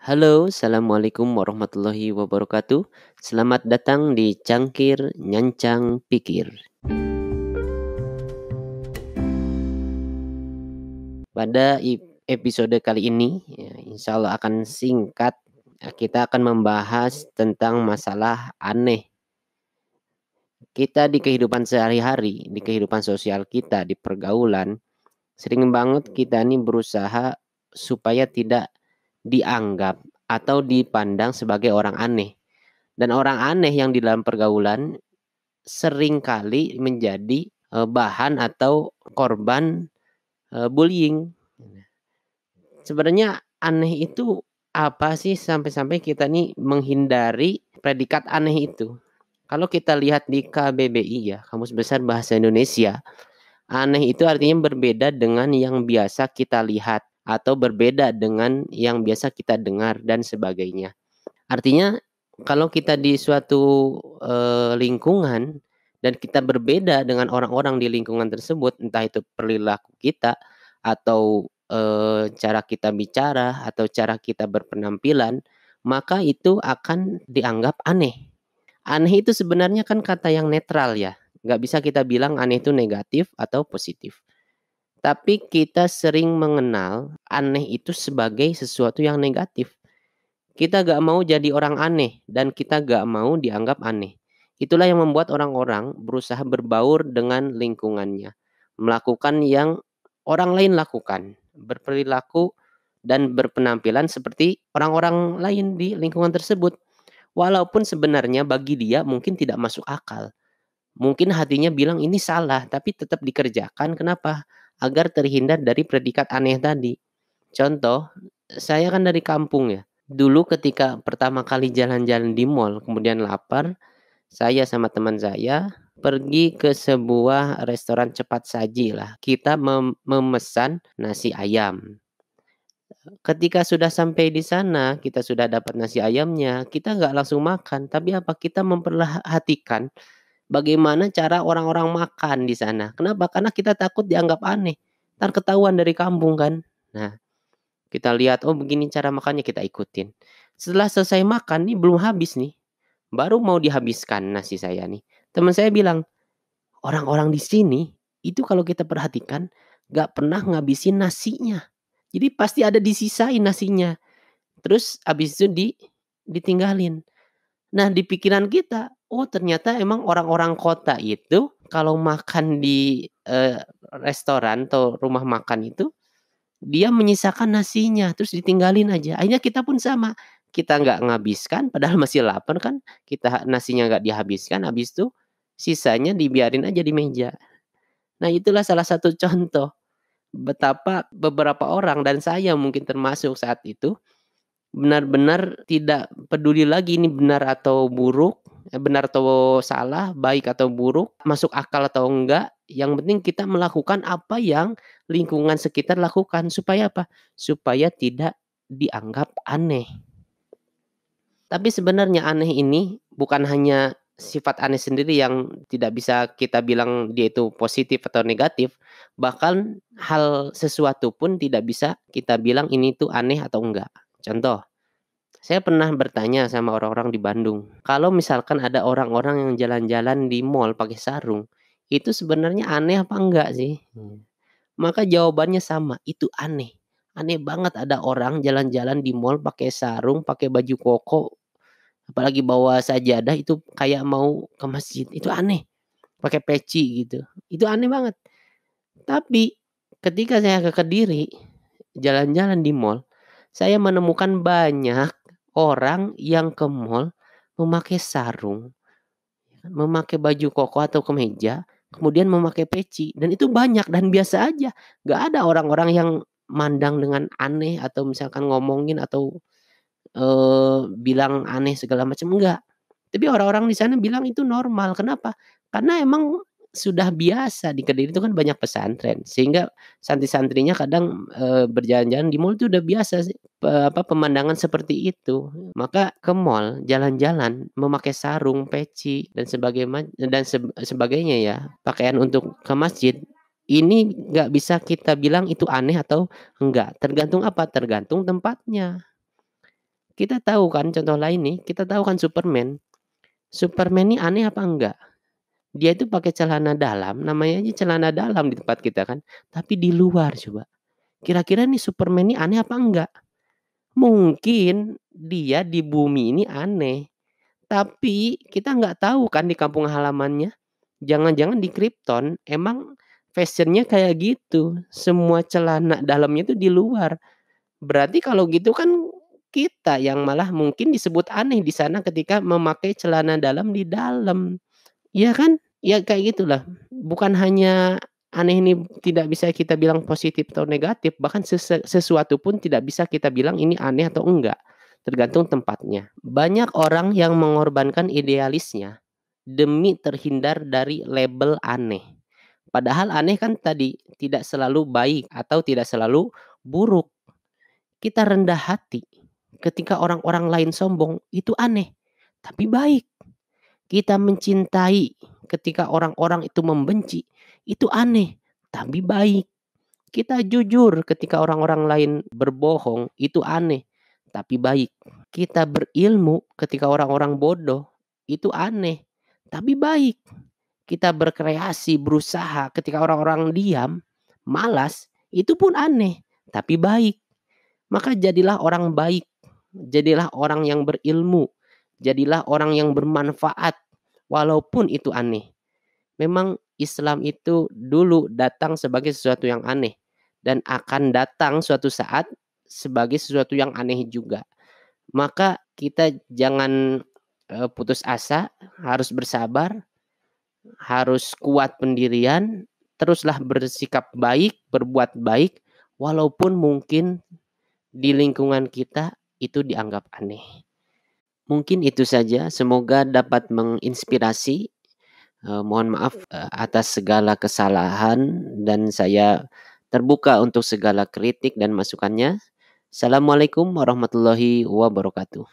Halo, Assalamualaikum warahmatullahi wabarakatuh. Selamat datang di Cangkir Nyancang Pikir. Pada episode kali ini, ya, insya Allah akan singkat. Kita akan membahas tentang masalah aneh. Kita di kehidupan sehari-hari, di kehidupan sosial kita, di pergaulan, sering banget kita ini berusaha supaya tidak dianggap atau dipandang sebagai orang aneh. Dan orang aneh yang di dalam pergaulan seringkali menjadi bahan atau korban bullying. Sebenarnya aneh itu apa sih sampai-sampai kita nih menghindari predikat aneh itu? Kalau kita lihat di KBBI ya, Kamus Besar Bahasa Indonesia, aneh itu artinya berbeda dengan yang biasa kita lihat atau berbeda dengan yang biasa kita dengar dan sebagainya. Artinya kalau kita di suatu lingkungan dan kita berbeda dengan orang-orang di lingkungan tersebut, entah itu perilaku kita atau cara kita bicara atau cara kita berpenampilan, maka itu akan dianggap aneh. Aneh itu sebenarnya kan kata yang netral ya, nggak bisa kita bilang aneh itu negatif atau positif. Tapi kita sering mengenal aneh itu sebagai sesuatu yang negatif. Kita gak mau jadi orang aneh dan kita gak mau dianggap aneh. Itulah yang membuat orang-orang berusaha berbaur dengan lingkungannya, melakukan yang orang lain lakukan, berperilaku dan berpenampilan seperti orang-orang lain di lingkungan tersebut. Walaupun sebenarnya bagi dia mungkin tidak masuk akal. Mungkin hatinya bilang ini salah, tapi tetap dikerjakan. Kenapa? Agar terhindar dari predikat aneh tadi. Contoh, saya kan dari kampung ya. Dulu ketika pertama kali jalan-jalan di mall, kemudian lapar, saya sama teman saya pergi ke sebuah restoran cepat saji lah. Kita memesan nasi ayam. Ketika sudah sampai di sana, kita sudah dapat nasi ayamnya, kita nggak langsung makan, tapi apa? Kita memperhatikan bagaimana cara orang-orang makan di sana. Kenapa? Karena kita takut dianggap aneh. Ntar ketahuan dari kampung kan. Nah, kita lihat, oh begini cara makannya, kita ikutin. Setelah selesai makan nih belum habis nih. Baru mau dihabiskan nasi saya nih. Teman saya bilang, orang-orang di sini itu kalau kita perhatikan gak pernah ngabisin nasinya. Jadi pasti ada disisain nasinya. Terus habis itu ditinggalin. Nah, di pikiran kita, oh ternyata emang orang-orang kota itu kalau makan di restoran atau rumah makan itu dia menyisakan nasinya, terus ditinggalin aja. Akhirnya kita pun sama, kita nggak ngabiskan padahal masih lapar kan, kita nasinya nggak dihabiskan, habis itu sisanya dibiarin aja di meja. Nah, itulah salah satu contoh betapa beberapa orang dan saya mungkin termasuk saat itu, benar-benar tidak peduli lagi ini benar atau buruk, benar atau salah, baik atau buruk, masuk akal atau enggak, yang penting kita melakukan apa yang lingkungan sekitar lakukan. Supaya apa? Supaya tidak dianggap aneh. Tapi sebenarnya aneh ini bukan hanya sifat aneh sendiri yang tidak bisa kita bilang dia itu positif atau negatif, bahkan hal sesuatu pun tidak bisa kita bilang ini tuh aneh atau enggak. Contoh, saya pernah bertanya sama orang-orang di Bandung, kalau misalkan ada orang-orang yang jalan-jalan di mall pakai sarung, itu sebenarnya aneh apa enggak sih? Maka jawabannya sama, itu aneh. Aneh banget ada orang jalan-jalan di mall pakai sarung, pakai baju koko, apalagi bawa sajadah itu kayak mau ke masjid, itu aneh. Pakai peci gitu, itu aneh banget. Tapi ketika saya ke Kediri, jalan-jalan di mall, saya menemukan banyak orang yang ke mall memakai sarung, memakai baju koko atau kemeja, kemudian memakai peci dan itu banyak dan biasa aja. Nggak ada orang-orang yang mandang dengan aneh atau misalkan ngomongin atau, bilang aneh segala macam, enggak. Tapi orang-orang di sana bilang itu normal, kenapa? Karena emang sudah biasa di Kediri itu kan banyak pesantren, sehingga santri-santrinya kadang, berjalan-jalan di mall itu udah biasa sih, pemandangan seperti itu. Maka ke mall, jalan-jalan, memakai sarung, peci, dan sebagainya ya, pakaian untuk ke masjid, ini nggak bisa kita bilang itu aneh atau enggak, tergantung apa? Tergantung tempatnya. Kita tahu kan contoh lain nih, kita tahu kan Superman. Superman ini aneh apa enggak? Dia itu pakai celana dalam, namanya aja celana dalam di tempat kita kan, tapi di luar coba. Kira-kira nih Superman ini aneh apa enggak? Mungkin dia di bumi ini aneh, tapi kita nggak tahu kan di kampung halamannya. Jangan-jangan di Krypton emang fashion-nya kayak gitu, semua celana dalamnya itu di luar. Berarti kalau gitu kan kita yang malah mungkin disebut aneh di sana ketika memakai celana dalam di dalam, iya kan? Ya kayak gitulah. Bukan hanya aneh ini tidak bisa kita bilang positif atau negatif, bahkan sesuatu pun tidak bisa kita bilang ini aneh atau enggak, tergantung tempatnya. Banyak orang yang mengorbankan idealisnya demi terhindar dari label aneh. Padahal aneh kan tadi tidak selalu baik atau tidak selalu buruk. Kita rendah hati ketika orang-orang lain sombong, itu aneh, tapi baik. Kita mencintai ketika orang-orang itu membenci, itu aneh, tapi baik. Kita jujur ketika orang-orang lain berbohong, itu aneh, tapi baik. Kita berilmu ketika orang-orang bodoh, itu aneh, tapi baik. Kita berkreasi, berusaha ketika orang-orang diam, malas, itu pun aneh, tapi baik. Maka jadilah orang baik, jadilah orang yang berilmu, jadilah orang yang bermanfaat, walaupun itu aneh. Memang Islam itu dulu datang sebagai sesuatu yang aneh dan akan datang suatu saat sebagai sesuatu yang aneh juga. Maka kita jangan putus asa, harus bersabar, harus kuat pendirian, teruslah bersikap baik, berbuat baik, walaupun mungkin di lingkungan kita itu dianggap aneh. Mungkin itu saja, semoga dapat menginspirasi. Mohon maaf atas segala kesalahan dan saya terbuka untuk segala kritik dan masukannya. Assalamualaikum warahmatullahi wabarakatuh.